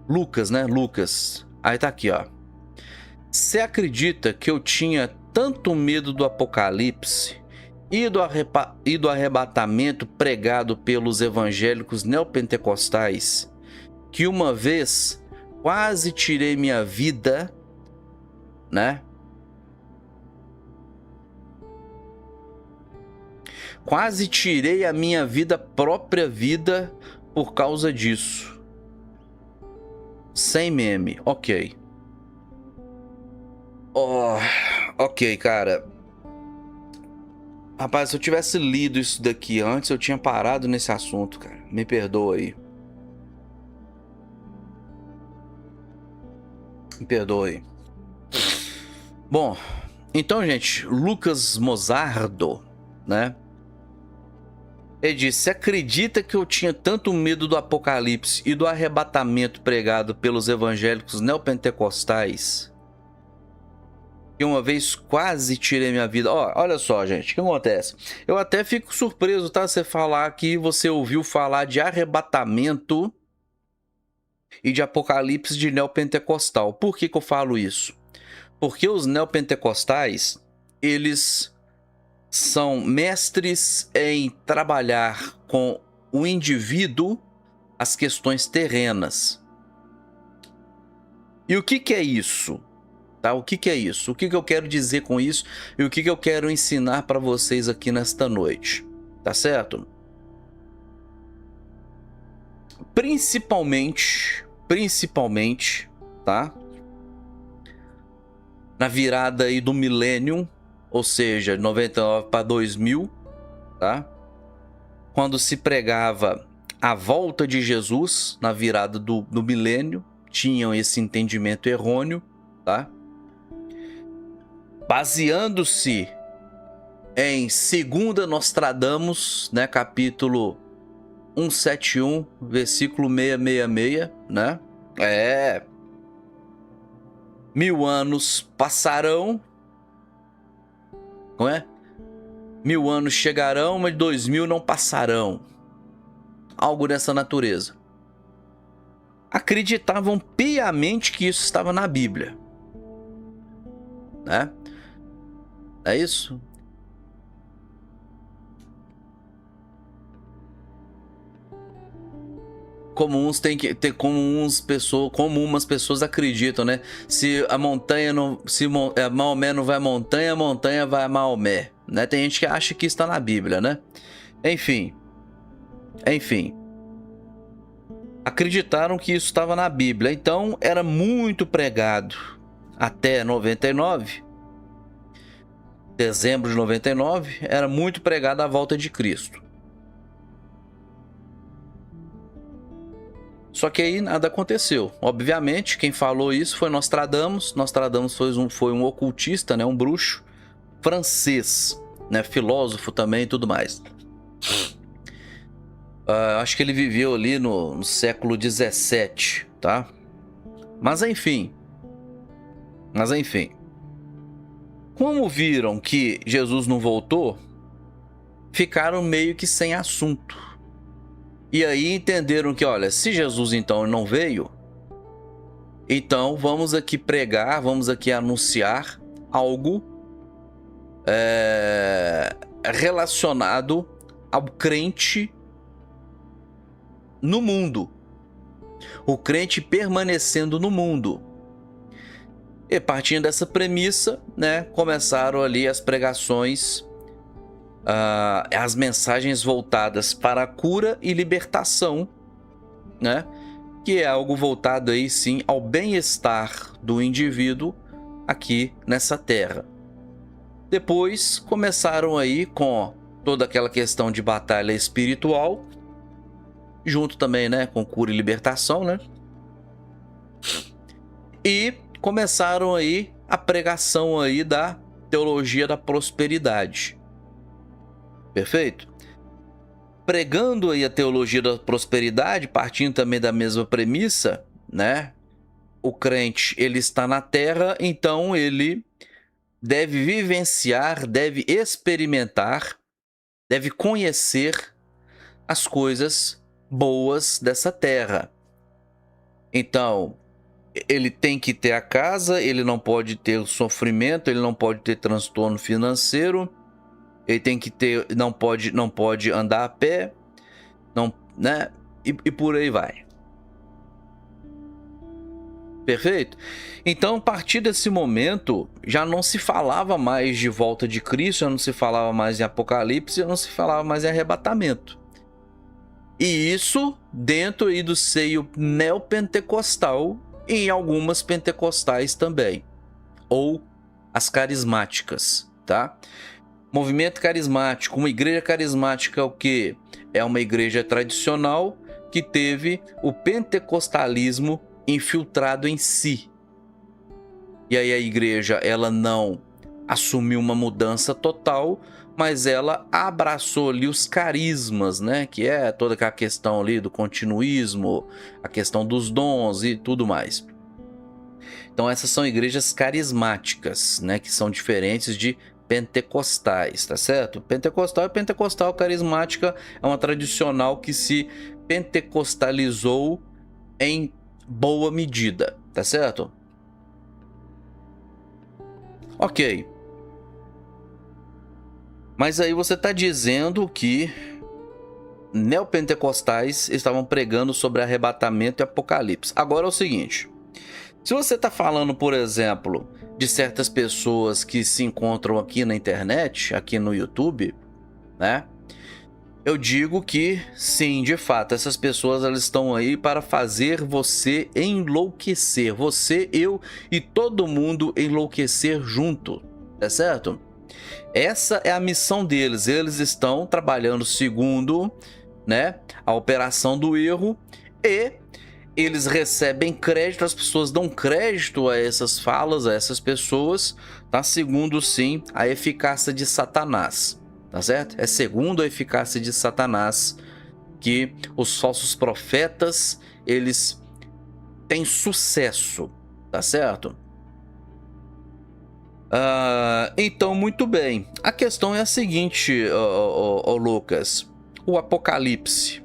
Lucas, né? Lucas. Aí tá aqui, ó. Você acredita que eu tinha tanto medo do apocalipse e do arrebatamento pregado pelos evangélicos neopentecostais que uma vez quase tirei minha vida, né? Quase tirei a minha vida, própria vida, por causa disso. Sem meme, ok. Oh, ok, cara. Rapaz, se eu tivesse lido isso daqui antes, eu tinha parado nesse assunto, cara. Me perdoa aí. Me perdoa aí. Bom, então, gente, Lucas Mozardo, né? Ele disse: "Você acredita que eu tinha tanto medo do apocalipse e do arrebatamento pregado pelos evangélicos neopentecostais que uma vez quase tirei minha vida?" Ó, olha só, gente, o que acontece? Eu até fico surpreso, tá? Você falar que você ouviu falar de arrebatamento e de apocalipse de neopentecostal. Por que que eu falo isso? Porque os neopentecostais, eles são mestres em trabalhar com o indivíduo as questões terrenas. E o que que é isso? Tá? O que que é isso? O que que eu quero dizer com isso? E o que que eu quero ensinar para vocês aqui nesta noite? Tá certo? Principalmente, tá? Na virada aí do milênio, ou seja, 99 para 2000, tá? Quando se pregava a volta de Jesus na virada do milênio, tinham esse entendimento errôneo, tá? Baseando-se em 2 Nostradamus, né, capítulo 171, versículo 666, né? 1000 anos passarão, não é? 1000 anos chegarão, mas 2000 não passarão. Algo dessa natureza. Acreditavam piamente que isso estava na Bíblia, né? É isso? Como uns tem que ter, como umas pessoas acreditam, né? Se a montanha não, se Maomé não vai à montanha, a montanha vai a Maomé, né? Tem gente que acha que está na Bíblia, né? Enfim, acreditaram que isso estava na Bíblia, então era muito pregado até 99, dezembro de 99, era muito pregado a volta de Cristo. Só que aí nada aconteceu. Obviamente, quem falou isso foi Nostradamus. Nostradamus foi um ocultista, né, um bruxo francês, né, filósofo também e tudo mais. Acho que ele viveu ali no século 17, tá? Mas enfim. Como viram que Jesus não voltou, ficaram meio que sem assunto. E aí entenderam que, olha, se Jesus então não veio, então vamos aqui pregar, vamos aqui anunciar algo relacionado ao crente no mundo. O crente permanecendo no mundo. E partindo dessa premissa, né, começaram ali as pregações, as mensagens voltadas para a cura e libertação, né? Que é algo voltado aí sim ao bem-estar do indivíduo aqui nessa terra. Depois começaram aí com toda aquela questão de batalha espiritual, junto também, né, com cura e libertação, né? E começaram aí a pregação aí da teologia da prosperidade. Perfeito? Pregando aí a teologia da prosperidade, partindo também da mesma premissa, né? O crente, ele está na terra, então ele deve vivenciar, deve experimentar, deve conhecer as coisas boas dessa terra. Então, ele tem que ter a casa, ele não pode ter sofrimento, ele não pode ter transtorno financeiro, ele tem que ter, não pode andar a pé, não, né? E por aí vai. Perfeito? Então, a partir desse momento, já não se falava mais de volta de Cristo, já não se falava mais em Apocalipse, já não se falava mais em arrebatamento. E isso dentro aí do seio neopentecostal e em algumas pentecostais também, ou as carismáticas, tá? Movimento carismático, uma igreja carismática é o quê? É uma igreja tradicional que teve o pentecostalismo infiltrado em si. E aí a igreja, ela não assumiu uma mudança total, mas ela abraçou ali os carismas, né? Que é toda aquela questão ali do continuismo, a questão dos dons e tudo mais. Então essas são igrejas carismáticas, né? Que são diferentes de pentecostais, tá certo? Pentecostal é pentecostal, carismática é uma tradicional que se pentecostalizou em boa medida, tá certo? Ok. Mas aí você está dizendo que neopentecostais estavam pregando sobre arrebatamento e apocalipse. Agora é o seguinte, se você está falando, por exemplo, de certas pessoas que se encontram aqui na internet, aqui no YouTube, né? Eu digo que sim, de fato, essas pessoas elas estão aí para fazer você enlouquecer. Você, eu e todo mundo enlouquecer junto, tá certo? Essa é a missão deles. Eles estão trabalhando segundo, né, a operação do erro e eles recebem crédito, as pessoas dão crédito a essas falas, a essas pessoas, tá? Segundo, sim, a eficácia de Satanás. Tá certo? É segundo a eficácia de Satanás que os falsos profetas, eles têm sucesso, tá certo? Então, muito bem. A questão é a seguinte, Lucas. O Apocalipse,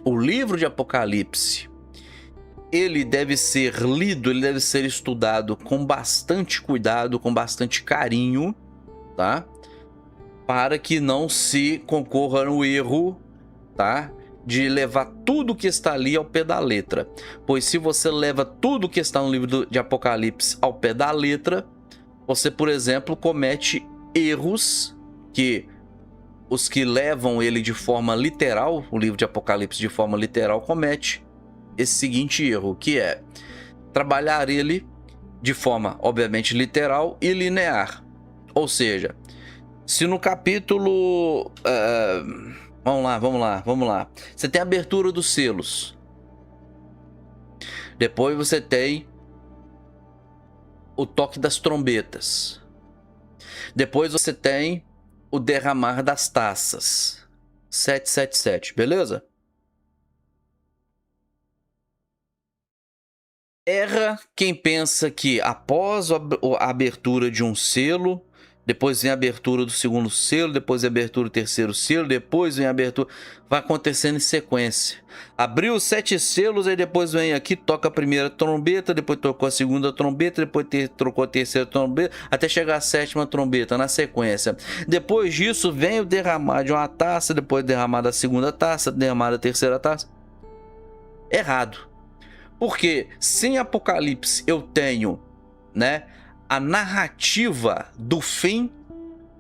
o livro de Apocalipse, ele deve ser lido, ele deve ser estudado com bastante cuidado, com bastante carinho, tá? Para que não se concorra no erro, tá? De levar tudo que está ali ao pé da letra. Pois se você leva tudo que está no livro de Apocalipse ao pé da letra, você, por exemplo, comete erros que os que levam ele de forma literal, o livro de Apocalipse de forma literal, comete esse seguinte erro, que é trabalhar ele de forma, obviamente, literal e linear. Ou seja, se no capítulo... Vamos lá. Você tem a abertura dos selos. Depois você tem o toque das trombetas. Depois você tem o derramar das taças. 777, beleza? Erra quem pensa que após a abertura de um selo, depois vem a abertura do segundo selo, depois vem a abertura do terceiro selo, depois vem a abertura... Vai acontecendo em sequência. Abriu os 7 selos, aí depois vem aqui, toca a primeira trombeta, depois tocou a segunda trombeta, depois trocou a terceira trombeta, até chegar a 7ª trombeta, na sequência. Depois disso, vem o derramar de uma taça, depois derramar da segunda taça, derramar da terceira taça. Errado. Porque sem Apocalipse eu tenho, né, a narrativa do fim,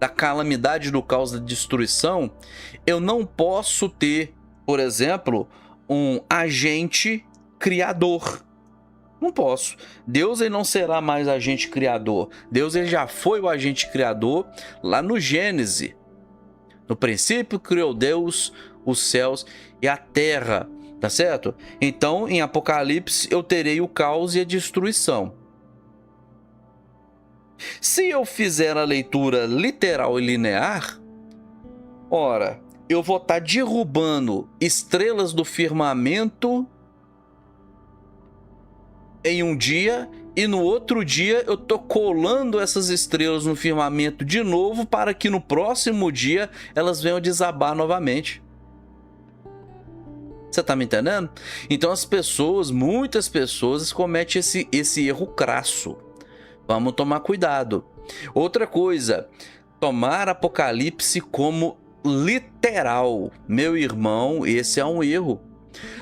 da calamidade, do caos, da destruição. Eu não posso ter, por exemplo, um agente criador. Não posso. Deus, ele não será mais agente criador. Deus, ele já foi o agente criador lá no Gênesis. No princípio criou Deus os céus e a terra, tá certo? Então, em Apocalipse, eu terei o caos e a destruição. Se eu fizer a leitura literal e linear, ora, eu vou estar derrubando estrelas do firmamento em um dia, e no outro dia eu tô colando essas estrelas no firmamento de novo para que no próximo dia elas venham desabar novamente. Você tá me entendendo? Então as pessoas, muitas pessoas cometem esse erro crasso. Vamos tomar cuidado. Outra coisa, tomar Apocalipse como literal. Meu irmão, esse é um erro.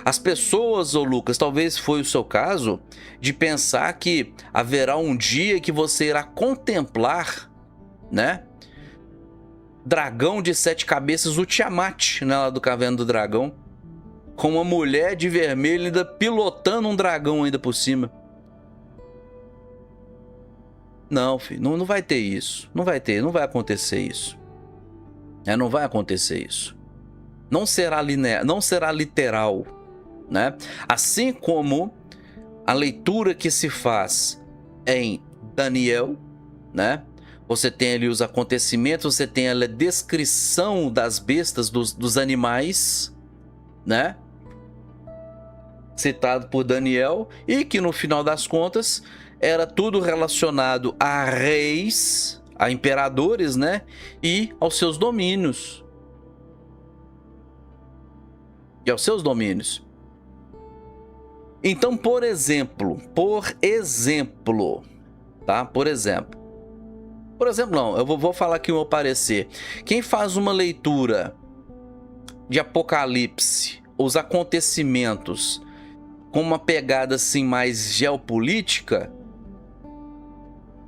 As pessoas, ô Lucas, talvez foi o seu caso, de pensar que haverá um dia que você irá contemplar, né? Dragão de 7 cabeças, o Tiamat, né, lá do Caverna do Dragão, com uma mulher de vermelho ainda pilotando um dragão ainda por cima. Não, filho, não vai ter isso. Não vai acontecer isso. Não vai acontecer isso. Não será linear, não será literal, né? Assim como a leitura que se faz em Daniel, né? Você tem ali os acontecimentos, você tem ali a descrição das bestas, dos animais, né? Citado por Daniel, e que no final das contas era tudo relacionado a reis, a imperadores, né? E aos seus domínios. Então, por exemplo, tá? Por exemplo não, eu vou falar aqui o meu parecer. Quem faz uma leitura de Apocalipse, os acontecimentos, com uma pegada assim mais geopolítica,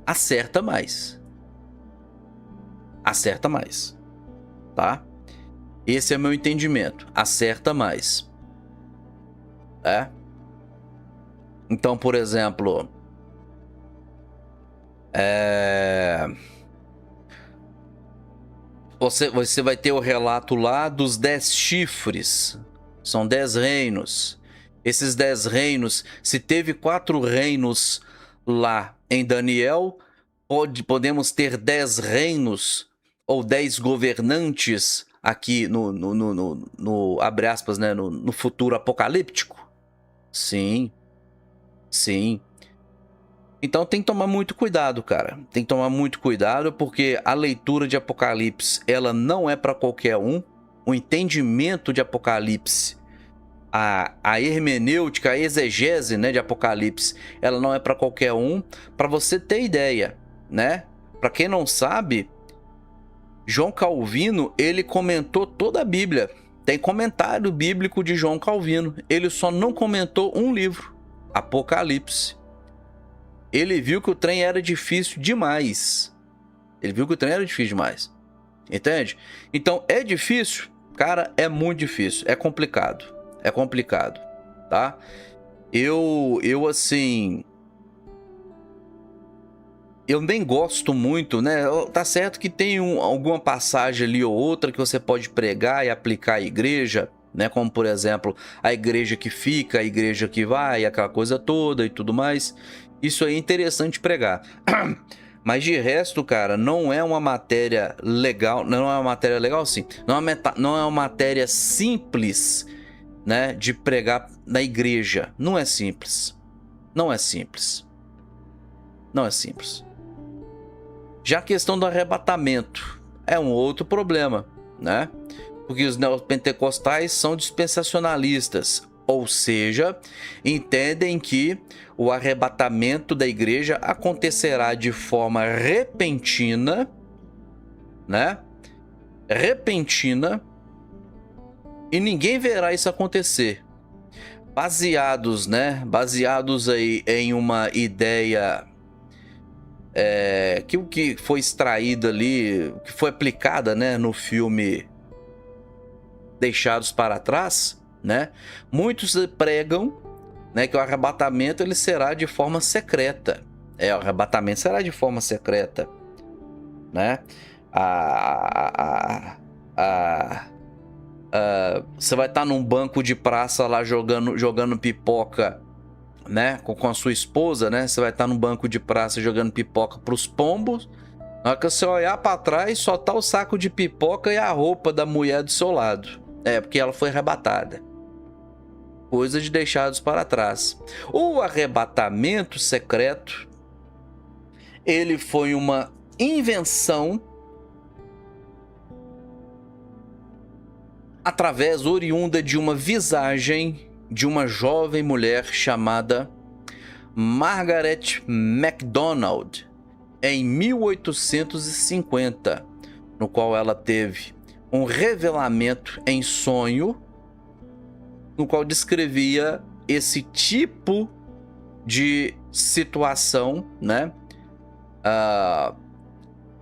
acerta mais, tá? Esse é o meu entendimento, acerta mais, Então, por exemplo, você vai ter o relato lá dos 10 chifres, são 10 reinos. Esses 10 reinos, se teve 4 reinos lá em Daniel, podemos ter 10 reinos ou 10 governantes aqui no abre aspas, né, no futuro apocalíptico? Sim. Então tem que tomar muito cuidado, cara. Tem que tomar muito cuidado, porque a leitura de Apocalipse, ela não é para qualquer um. O entendimento de Apocalipse, a hermenêutica, a exegese, né, de Apocalipse, ela não é para qualquer um. Para você ter ideia, né? Para quem não sabe, João Calvino, ele comentou toda a Bíblia. Tem comentário bíblico de João Calvino. Ele só não comentou um livro, Apocalipse. Ele viu que o trem era difícil demais. Entende? Então, é difícil? Cara, é muito difícil. É complicado, tá? Eu assim... Eu nem gosto muito, né? Tá certo que tem alguma passagem ali ou outra que você pode pregar e aplicar à igreja, né? Como, por exemplo, a igreja que fica, a igreja que vai, aquela coisa toda e tudo mais. Isso aí é interessante pregar. Mas de resto, cara, não é uma matéria legal. Não é uma matéria legal, sim. Não é uma matéria simples, né? De pregar na igreja. Não é simples. Já a questão do arrebatamento é um outro problema, né? Porque os neopentecostais são dispensacionalistas, ou seja, entendem que o arrebatamento da igreja acontecerá de forma repentina, né? E ninguém verá isso acontecer. Baseados aí em uma ideia que foi extraída ali, que foi aplicada, né, no filme Deixados para Trás, né? Muitos pregam, né, que o arrebatamento ele será de forma secreta. O arrebatamento será de forma secreta, né? Você vai estar num banco de praça lá jogando pipoca, né, com a sua esposa, né? Você vai estar num banco de praça jogando pipoca pros pombos. Na hora que você olhar para trás, só tá o saco de pipoca e a roupa da mulher do seu lado. Porque ela foi arrebatada. Coisa de Deixados para Trás. O arrebatamento secreto, ele foi uma invenção através oriunda de uma visagem de uma jovem mulher chamada Margaret MacDonald em 1850, no qual ela teve um revelamento em sonho, no qual descrevia esse tipo de situação, né,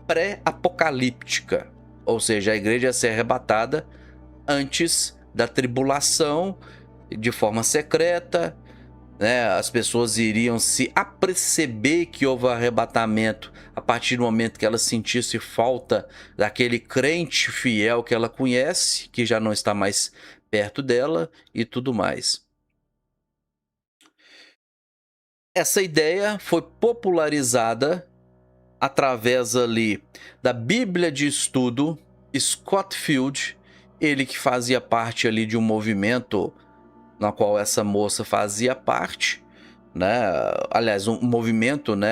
pré-apocalíptica, ou seja, a igreja ia ser arrebatada antes da tribulação, de forma secreta, né? As pessoas iriam se aperceber que houve arrebatamento a partir do momento que ela sentisse falta daquele crente fiel que ela conhece, que já não está mais perto dela e tudo mais. Essa ideia foi popularizada através ali da Bíblia de Estudo Scott Field, ele que fazia parte ali de um movimento na qual essa moça fazia parte, né? Aliás, um movimento, né?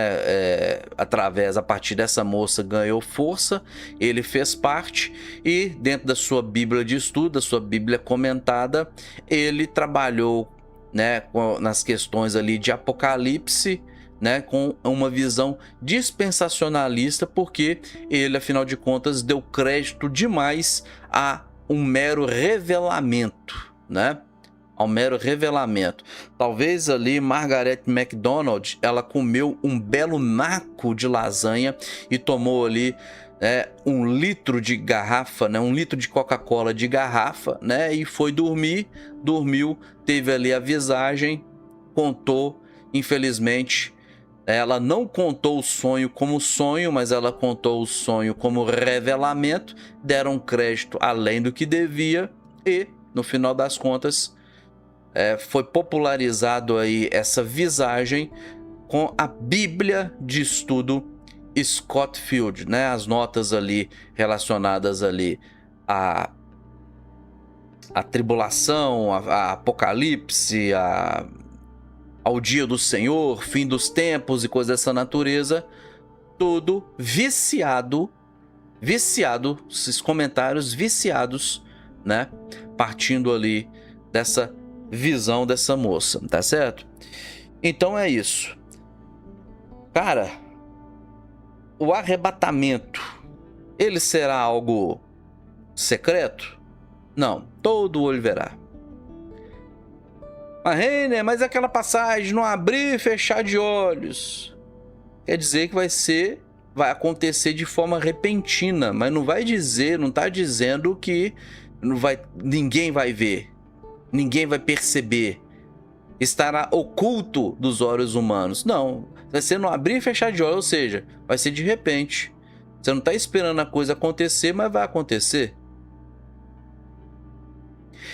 A partir dessa moça ganhou força, ele fez parte e dentro da sua Bíblia de Estudo, da sua Bíblia comentada, ele trabalhou, né, nas questões ali de Apocalipse, né, com uma visão dispensacionalista, porque ele, afinal de contas, deu crédito demais a um mero revelamento, né? Ao mero revelamento. Talvez ali Margaret MacDonald, ela comeu um belo naco de lasanha e tomou ali 1 litro de garrafa, né, 1 litro de Coca-Cola de garrafa, né, e foi dormir, dormiu, teve ali a visagem, contou, infelizmente, ela não contou o sonho como sonho, mas ela contou o sonho como revelamento, deram crédito além do que devia e, no final das contas, foi popularizado aí essa visagem com a Bíblia de Estudo Scott Field, né? As notas ali relacionadas ali à tribulação, a Apocalipse, ao dia do Senhor, fim dos tempos e coisas dessa natureza, tudo viciado, esses comentários viciados, né? Partindo ali dessa visão dessa moça, tá certo? Então é isso. Cara, o arrebatamento, ele será algo secreto? Não, todo olho verá. Mas, Reiner, mas aquela passagem, não abrir e fechar de olhos, quer dizer que vai acontecer de forma repentina, mas não vai dizer, não tá dizendo que ninguém vai ver. Ninguém vai perceber, estará oculto dos olhos humanos. Não, vai ser no abrir e fechar de olhos, ou seja, vai ser de repente. Você não está esperando a coisa acontecer, mas vai acontecer.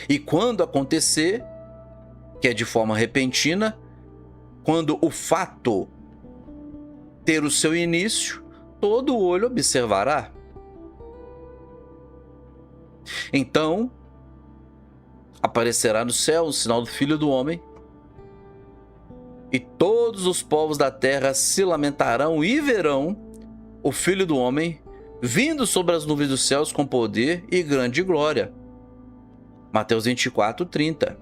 E quando acontecer, que é de forma repentina, quando o fato ter o seu início, todo olho observará. Então, aparecerá no céu o sinal do Filho do Homem, e todos os povos da terra se lamentarão e verão o Filho do Homem vindo sobre as nuvens dos céus com poder e grande glória. Mateus 24:30.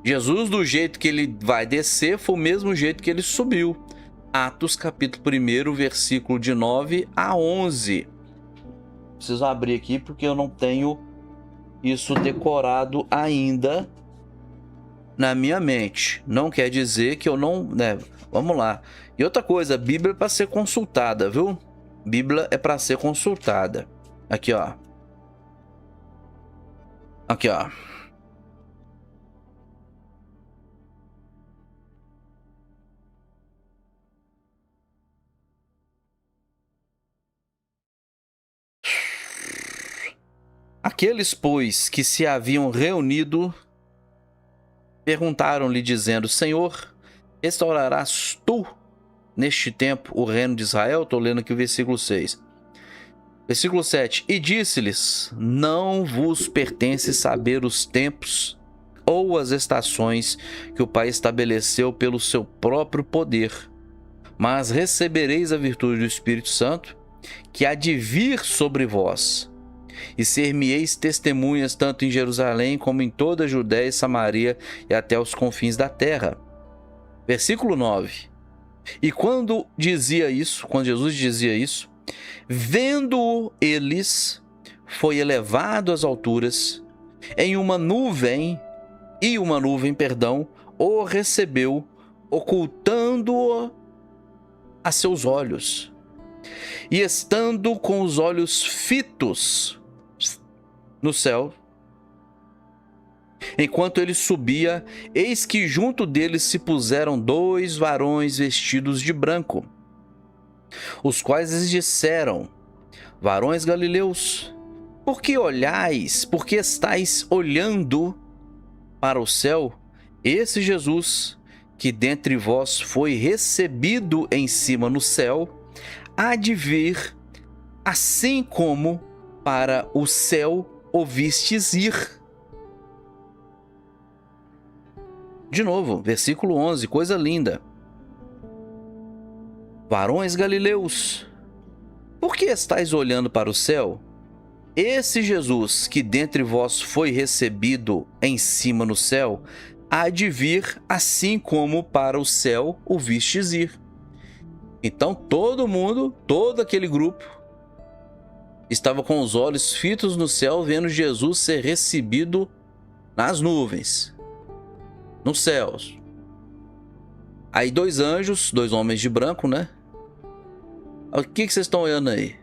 Jesus, do jeito que ele vai descer, foi o mesmo jeito que ele subiu. Atos capítulo 1, versículo de 9 a 11. Preciso abrir aqui porque eu não tenho isso decorado ainda na minha mente. Não quer dizer que eu não, né? Vamos lá. E outra coisa, a Bíblia é para ser consultada, viu? Bíblia é para ser consultada. Aqui, ó. Aqui, ó. Aqueles, pois, que se haviam reunido, perguntaram-lhe, dizendo: Senhor, restaurarás tu, neste tempo, o reino de Israel? Estou lendo aqui o versículo 6. Versículo 7. E disse-lhes: Não vos pertence saber os tempos ou as estações que o Pai estabeleceu pelo seu próprio poder, mas recebereis a virtude do Espírito Santo, que há de vir sobre vós, e ser-me-eis testemunhas tanto em Jerusalém como em toda a Judéia e Samaria e até os confins da terra. Versículo 9. E quando Jesus dizia isso, vendo-o eles, foi elevado às alturas, e uma nuvem, o recebeu, ocultando-o a seus olhos. E estando com os olhos fitos no céu, enquanto ele subia, eis que junto dele se puseram 2 varões vestidos de branco, os quais lhes disseram: varões galileus, por que olhais, por que estáis olhando para o céu? Esse Jesus, que dentre vós foi recebido em cima no céu, há de vir, assim como para o céu o vistes ir. De novo, versículo 11, coisa linda. Varões galileus, por que estáis olhando para o céu? Esse Jesus, que dentre vós foi recebido em cima no céu, há de vir, assim como para o céu o vistes ir. Então todo mundo, todo aquele grupo, estava com os olhos fitos no céu, vendo Jesus ser recebido nas nuvens, nos céus. Aí 2 anjos, 2 homens de branco, né? O que vocês estão olhando aí?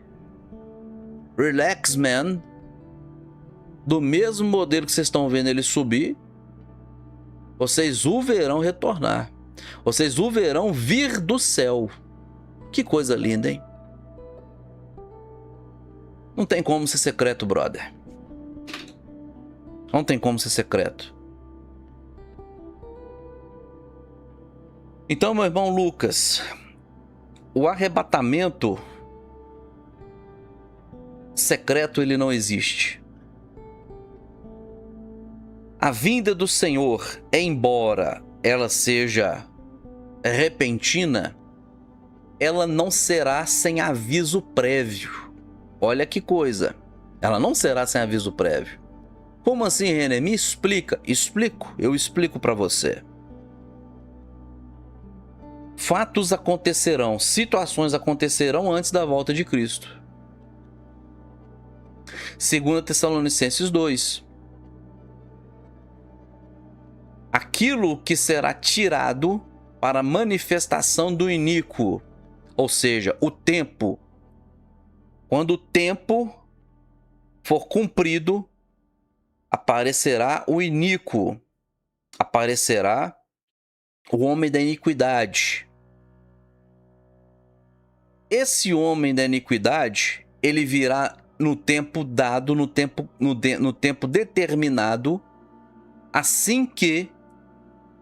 Relax, man. Do mesmo modelo que vocês estão vendo ele subir, vocês o verão retornar. Vocês o verão vir do céu. Que coisa linda, hein? Não tem como ser secreto, brother. Não tem como ser secreto. Então, meu irmão Lucas, o arrebatamento secreto, ele não existe. A vinda do Senhor, embora ela seja repentina, ela não será sem aviso prévio. Olha que coisa. Ela não será sem aviso prévio. Como assim, René? Me explica. Eu explico para você. Fatos acontecerão, situações acontecerão antes da volta de Cristo. 2 Tessalonicenses 2. Aquilo que será tirado para a manifestação do iníquo, ou seja, o tempo. Quando o tempo for cumprido, aparecerá o iníquo, aparecerá o homem da iniquidade. Esse homem da iniquidade, ele virá no tempo dado, no tempo determinado, assim que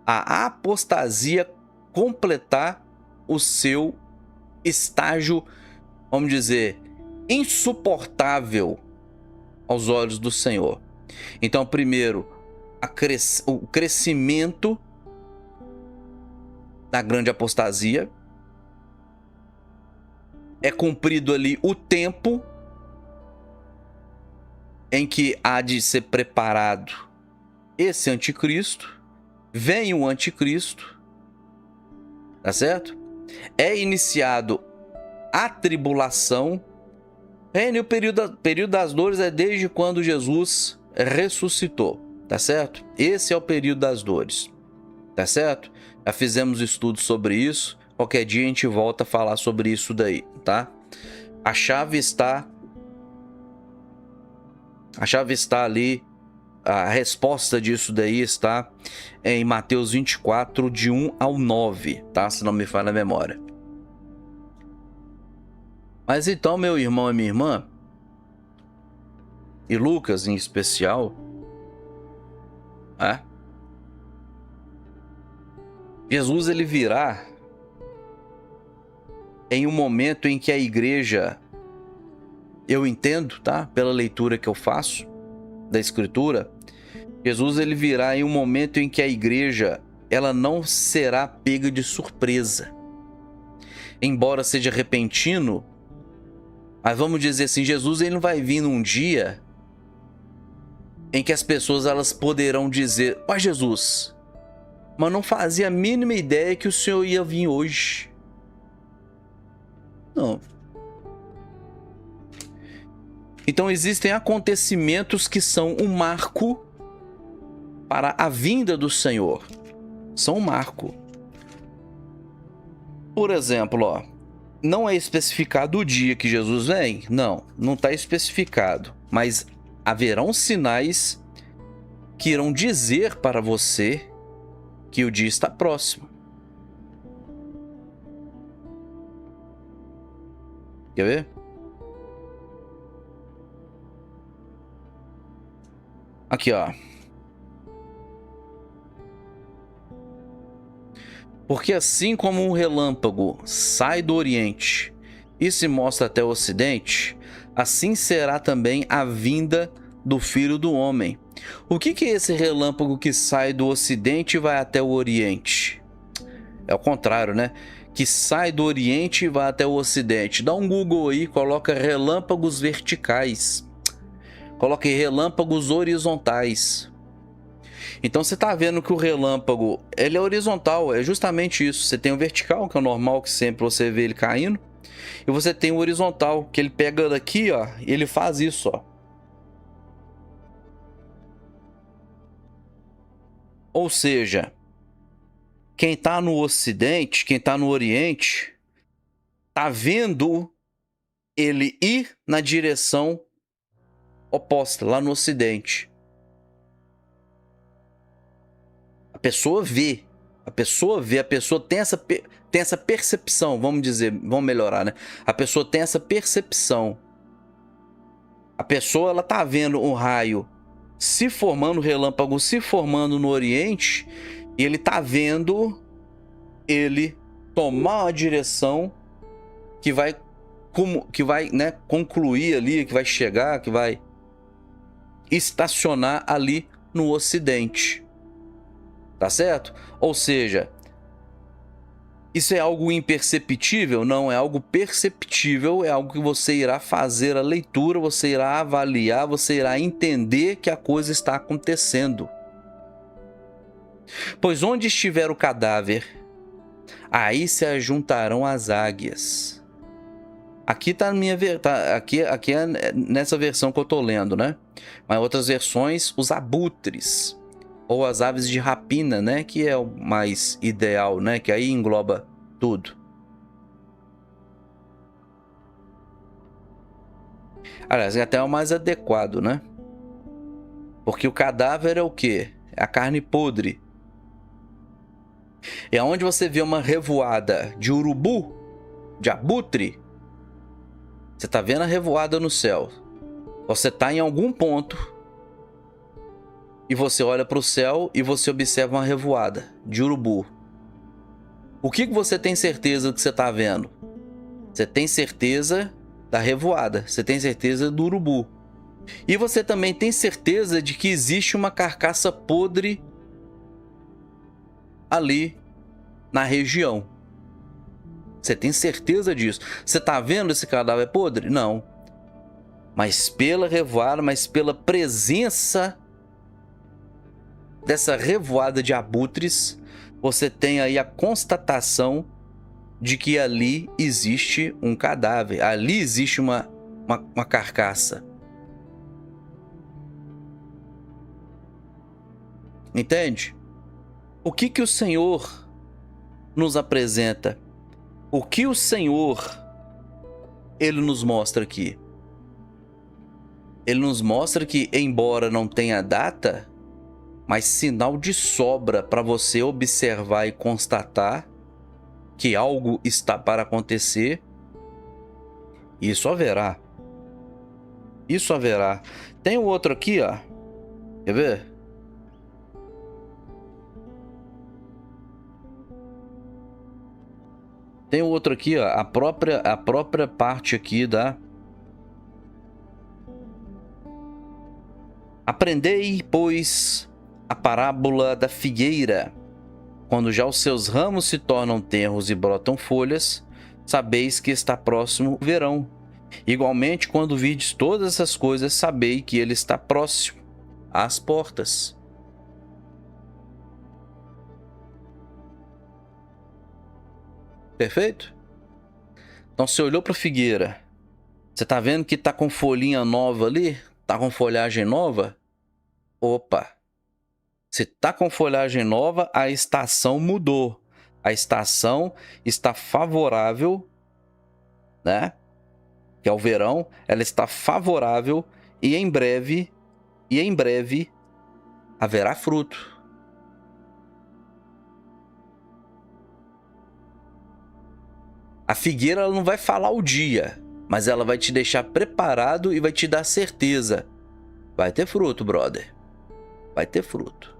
a apostasia completar o seu estágio, vamos dizer, insuportável aos olhos do Senhor. Então, primeiro, o crescimento da grande apostasia. É cumprido ali o tempo em que há de ser preparado esse anticristo. Vem o anticristo, tá certo? É iniciado a tribulação. O período das dores é desde quando Jesus ressuscitou, tá certo? Esse é o período das dores, tá certo? Já fizemos estudos sobre isso. Qualquer dia a gente volta a falar sobre isso daí, tá? A chave está ali. A resposta disso daí está em Mateus 24, de 1 ao 9, tá? Se não me falha a memória. Mas então, meu irmão e minha irmã, e Lucas em especial, Jesus, ele virá em um momento em que a igreja, eu entendo, tá? Pela leitura que eu faço da Escritura, Jesus, ele virá em um momento em que a igreja, ela não será pega de surpresa. Embora seja repentino, Mas vamos dizer assim, Jesus ele não vai vir num dia em que as pessoas elas poderão dizer: ó Jesus, mas não fazia a mínima ideia que o Senhor ia vir hoje. Não. Então existem acontecimentos que são um marco para a vinda do Senhor. São um marco. Por exemplo, ó, não é especificado o dia que Jesus vem? Não está especificado. Mas haverão sinais que irão dizer para você que o dia está próximo. Quer ver? Aqui, ó. Porque assim como um relâmpago sai do Oriente e se mostra até o Ocidente, assim será também a vinda do Filho do Homem. O que é esse relâmpago que sai do Ocidente e vai até o Oriente? É o contrário, né? Que sai do Oriente e vai até o Ocidente. Dá um Google aí, coloca relâmpagos verticais. Coloque relâmpagos horizontais. Então você está vendo que o relâmpago ele é horizontal, é justamente isso. Você tem o vertical, que é o normal, que sempre você vê ele caindo. E você tem o horizontal, que ele pega daqui, ó, e ele faz isso, ó. Ou seja, quem está no Ocidente, quem está no Oriente, está vendo ele ir na direção oposta, lá no Ocidente. A pessoa vê, a pessoa tem essa percepção, vamos dizer, vamos melhorar, né? A pessoa tem essa percepção. A pessoa, ela tá vendo um raio se formando, um relâmpago se formando no Oriente, e ele tá vendo ele tomar uma direção que vai, né, concluir ali, que vai chegar, que vai estacionar ali no Ocidente. Tá certo? Ou seja, isso é algo imperceptível? Não, é algo perceptível, é algo que você irá fazer a leitura, você irá avaliar, você irá entender que a coisa está acontecendo. Pois onde estiver o cadáver, aí se ajuntarão as águias. Aqui tá aqui é nessa versão que eu tô lendo, né? Mas em outras versões, os abutres ou as aves de rapina, né, que é o mais ideal, né, que aí engloba tudo. Aliás, é até o mais adequado, né? Porque o cadáver é o quê? É a carne podre. É onde você vê uma revoada de urubu, de abutre. Você tá vendo a revoada no céu. Você tá em algum ponto e você olha para o céu e você observa uma revoada de urubu. O que você tem certeza que você está vendo? Você tem certeza da revoada, você tem certeza do urubu. E você também tem certeza de que existe uma carcaça podre ali na região. Você tem certeza disso. Você está vendo esse cadáver podre? Não. Mas pela revoada, mas pela presença dessa revoada de abutres, você tem aí a constatação de que ali existe um cadáver, ali existe uma carcaça. Entende? O que o Senhor nos apresenta? O que o Senhor, ele nos mostra aqui? Ele nos mostra que, embora não tenha data, mas sinal de sobra para você observar e constatar que algo está para acontecer. Isso haverá. Isso haverá. Tem o outro aqui, ó. Quer ver? Tem o outro aqui, ó. A própria parte aqui da... Aprendei, pois, a parábola da figueira. Quando já os seus ramos se tornam tenros e brotam folhas, sabeis que está próximo o verão. Igualmente, quando virdes todas essas coisas, sabei que ele está próximo, às portas. Perfeito? Então, você olhou para a figueira, você tá vendo que tá com folhinha nova ali? Tá com folhagem nova? Opa! Se tá com folhagem nova, a estação mudou. A estação está favorável, né? Que é o verão, ela está favorável e em breve haverá fruto. A figueira ela não vai falar o dia, mas ela vai te deixar preparado e vai te dar certeza. Vai ter fruto, brother. Vai ter fruto.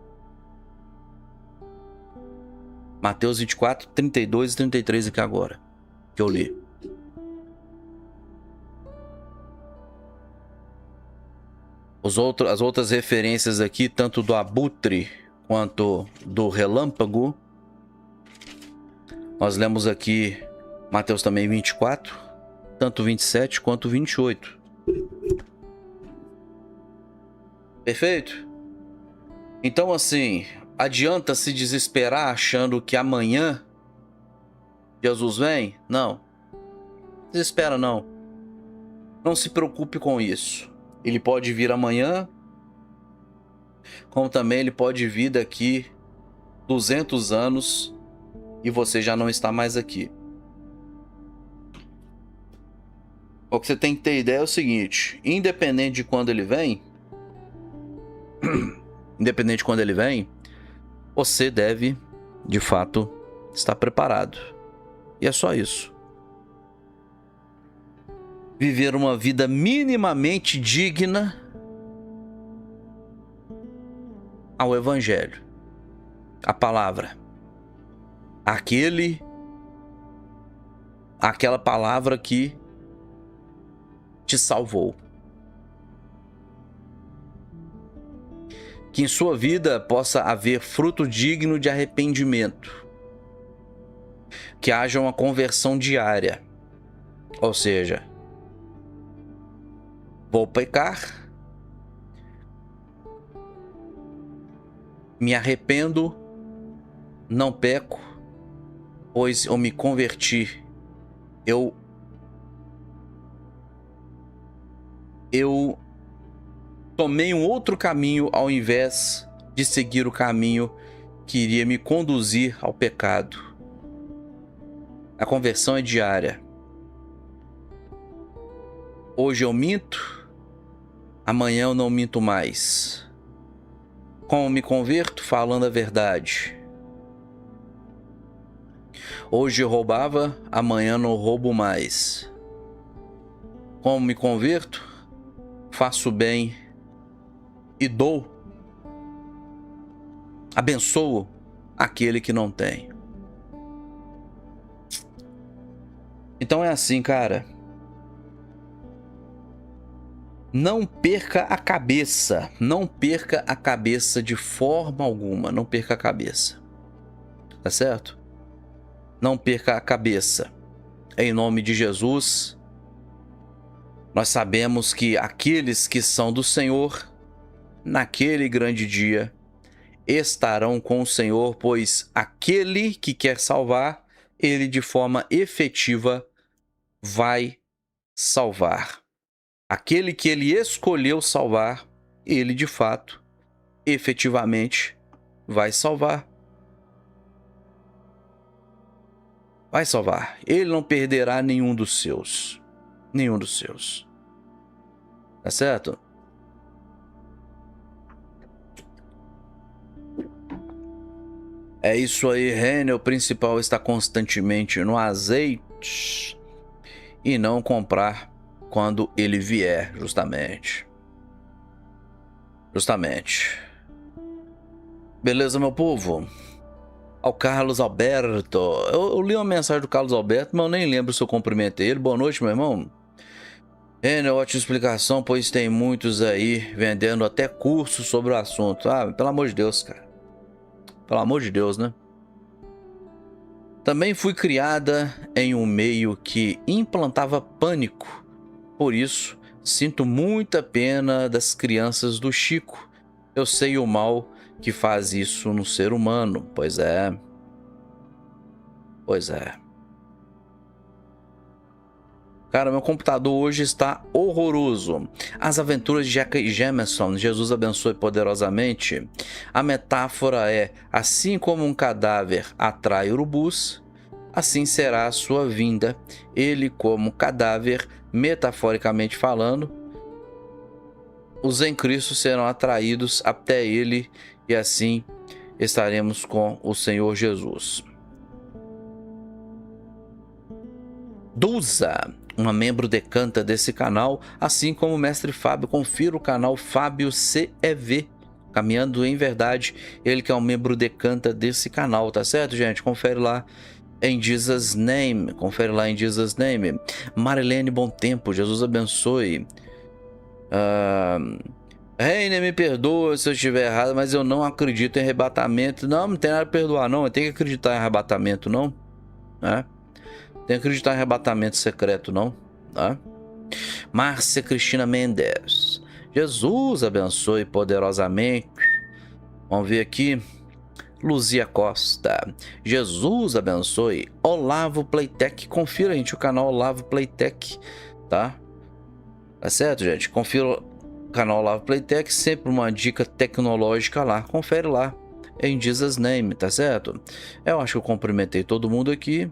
Mateus 24, 32 e 33 aqui agora, que eu li. As outras referências aqui, tanto do abutre quanto do relâmpago, nós lemos aqui Mateus também 24, tanto 27 quanto 28. Perfeito? Então, assim, adianta se desesperar achando que amanhã Jesus vem? Não. Desespera não. Não se preocupe com isso. Ele pode vir amanhã, como também ele pode vir daqui 200 anos e você já não está mais aqui. O que você tem que ter ideia é o seguinte, independente de quando ele vem, você deve, de fato, estar preparado. E é só isso. Viver uma vida minimamente digna ao Evangelho. A palavra. Aquela palavra que te salvou. Que em sua vida possa haver fruto digno de arrependimento. Que haja uma conversão diária. Ou seja, vou pecar, me arrependo, não peco, pois eu me converti. Eu tomei um outro caminho ao invés de seguir o caminho que iria me conduzir ao pecado. A conversão é diária. Hoje eu minto, amanhã eu não minto mais. Como me converto? Falando a verdade. Hoje eu roubava, amanhã não roubo mais. Como me converto? Faço bem e dou. Abençoo aquele que não tem. Então é assim, cara. Não perca a cabeça. Não perca a cabeça de forma alguma. Não perca a cabeça. Tá certo? Não perca a cabeça. Em nome de Jesus, nós sabemos que aqueles que são do Senhor, naquele grande dia, estarão com o Senhor, pois aquele que quer salvar, ele de forma efetiva vai salvar. Aquele que ele escolheu salvar, ele de fato, efetivamente, vai salvar. Vai salvar. Ele não perderá nenhum dos seus. Nenhum dos seus. Tá certo? É isso aí, Renner. O principal está constantemente no azeite e não comprar quando ele vier, justamente. Beleza, meu povo? Ao Carlos Alberto. Eu li uma mensagem do Carlos Alberto, mas eu nem lembro se eu cumprimentei ele. Boa noite, meu irmão. Renner, ótima explicação, pois tem muitos aí vendendo até cursos sobre o assunto. Ah, pelo amor de Deus, cara. Pelo amor de Deus, né? Também fui criada em um meio que implantava pânico Por isso, sinto muita pena das crianças do Chico. Eu sei o mal que faz isso no ser humano. Pois é. Pois é. Cara, meu computador hoje está horroroso. As aventuras de Jack Jameson, Jesus abençoe poderosamente. A metáfora é: assim como um cadáver atrai urubus, assim será a sua vinda. Ele, como cadáver, metaforicamente falando, os em Cristo serão atraídos até ele e assim estaremos com o Senhor Jesus. Duza, uma membro decanta desse canal, assim como o mestre Fábio. Confira o canal Fábio CEV, Caminhando em Verdade, ele que é um membro decanta desse canal, tá certo, gente? Confere lá em Jesus Name, confere lá em Jesus Name. Marilene Bom Tempo, Jesus abençoe. Reine, me perdoa se eu estiver errado, mas eu não acredito em arrebatamento. Não tem nada a perdoar, não. Eu tenho que acreditar em arrebatamento, não. Né? Tem que acreditar em arrebatamento secreto, não. Tá? Márcia Cristina Mendes. Jesus abençoe poderosamente. Vamos ver aqui. Luzia Costa. Jesus abençoe. Olavo Playtech. Confira, gente, o canal Olavo Playtech. Tá? Tá certo, gente? Confira o canal Olavo Playtech. Sempre uma dica tecnológica lá. Confere lá. Em Jesus Name, tá certo? Eu acho que eu cumprimentei todo mundo aqui.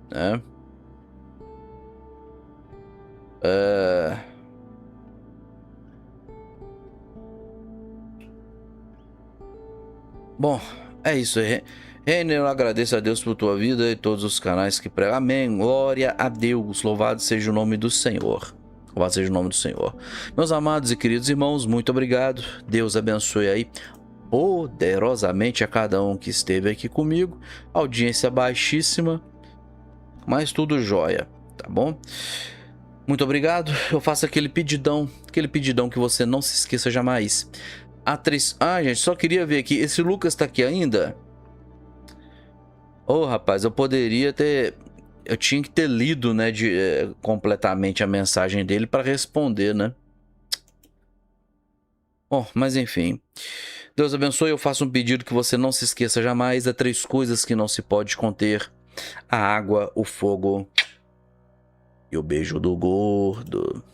Né? Bom, é isso aí. Renner, eu agradeço a Deus por tua vida e todos os canais que pregam. Amém. Glória a Deus. Louvado seja o nome do Senhor. Louvado seja o nome do Senhor. Meus amados e queridos irmãos, muito obrigado. Deus abençoe aí poderosamente a cada um que esteve aqui comigo. Audiência baixíssima, mas tudo jóia, tá bom? Muito obrigado. Eu faço aquele pedidão que você não se esqueça jamais. Atriz... Ah, gente, só queria ver aqui. Esse Lucas tá aqui ainda? Ô, rapaz, eu poderia ter... Eu tinha que ter lido, né, completamente a mensagem dele para responder, né? Bom, mas enfim. Deus abençoe. Eu faço um pedido que você não se esqueça jamais. Há 3 coisas que não se pode conter: a água, o fogo e o beijo do gordo.